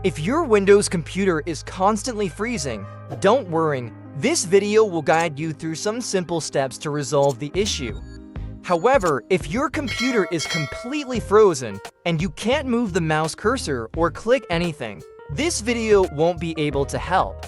If your Windows computer is constantly freezing, don't worry. This video will guide you through some simple steps to resolve the issue. However, if your computer is completely frozen and you can't move the mouse cursor or click anything, this video won't be able to help.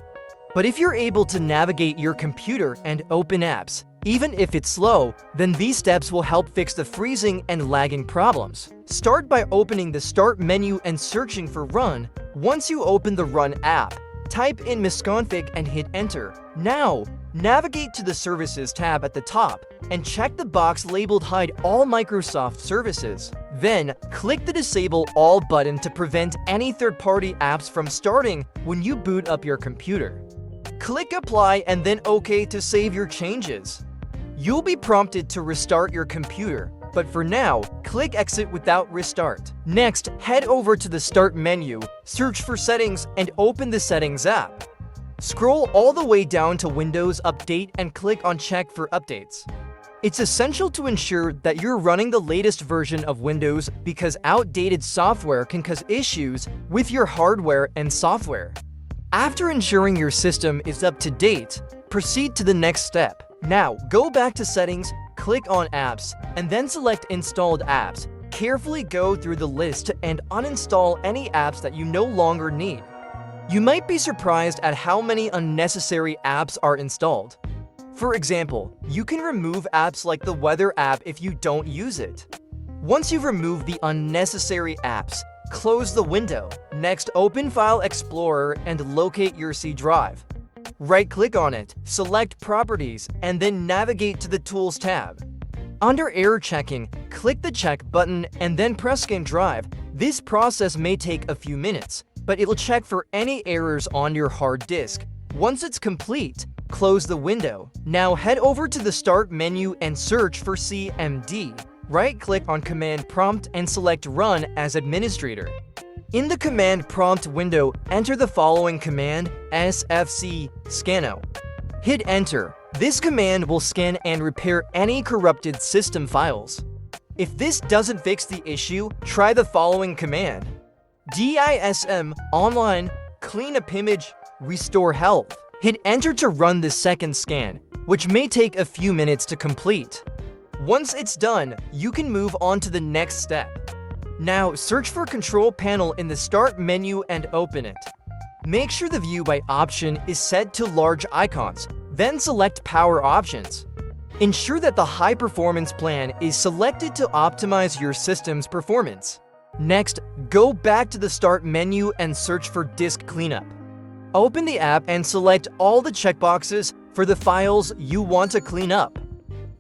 But if you're able to navigate your computer and open apps, even if it's slow, then these steps will help fix the freezing and lagging problems. Start by opening the Start menu and searching for Run. Once you open the Run app, type in misconfig and hit Enter. Now, navigate to the Services tab at the top and check the box labeled Hide All Microsoft Services. Then, click the Disable All button to prevent any third-party apps from starting when you boot up your computer. Click Apply and then OK to save your changes. You'll be prompted to restart your computer, but for now, click Exit without restart. Next, head over to the Start menu, search for Settings, and open the Settings app. Scroll all the way down to Windows Update and click on Check for Updates. It's essential to ensure that you're running the latest version of Windows because outdated software can cause issues with your hardware and software. After ensuring your system is up to date, proceed to the next step. Now, go back to Settings, click on Apps, and then select Installed Apps. Carefully go through the list and uninstall any apps that you no longer need. You might be surprised at how many unnecessary apps are installed. For example, you can remove apps like the Weather app if you don't use it. Once you've removed the unnecessary apps, close the window. Next, open File Explorer and locate your C drive. Right-click on it, select Properties, and then navigate to the Tools tab. Under Error Checking, click the Check button and then press Scan Drive. This process may take a few minutes, but it'll check for any errors on your hard disk. Once it's complete, close the window. Now head over to the Start menu and search for CMD. Right-click on Command Prompt and select Run as Administrator. In the Command Prompt window, enter the following command, SFC Scanno. Hit Enter. This command will scan and repair any corrupted system files. If this doesn't fix the issue, try the following command. DISM Online Cleanup Image Restore Health. Hit Enter to run the second scan, which may take a few minutes to complete. Once it's done, you can move on to the next step. Now, search for Control Panel in the Start menu and open it. Make sure the View by option is set to Large Icons, then select Power Options. Ensure that the High Performance plan is selected to optimize your system's performance. Next, go back to the Start menu and search for Disk Cleanup. Open the app and select all the checkboxes for the files you want to clean up.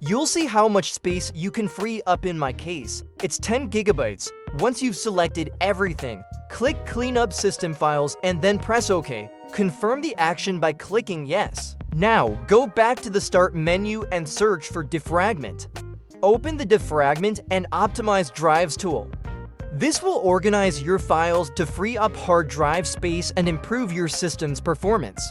You'll see how much space you can free up. In my case, it's 10 gigabytes. Once you've selected everything, click Clean Up System Files and then press OK. Confirm the action by clicking Yes. Now, go back to the Start menu and search for Defragment. Open the Defragment and Optimize Drives tool. This will organize your files to free up hard drive space and improve your system's performance.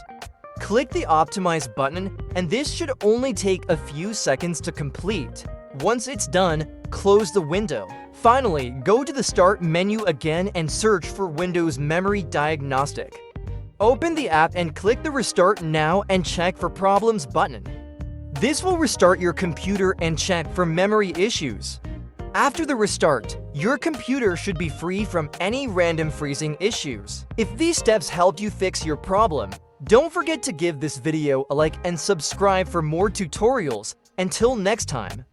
Click the Optimize button, and this should only take a few seconds to complete. Once it's done, close the window. Finally, go to the Start menu again and search for Windows Memory Diagnostic. Open the app and click the Restart Now and Check for Problems button. This will restart your computer and check for memory issues. After the restart, your computer should be free from any random freezing issues. If these steps helped you fix your problem, don't forget to give this video a like and subscribe for more tutorials. Until next time.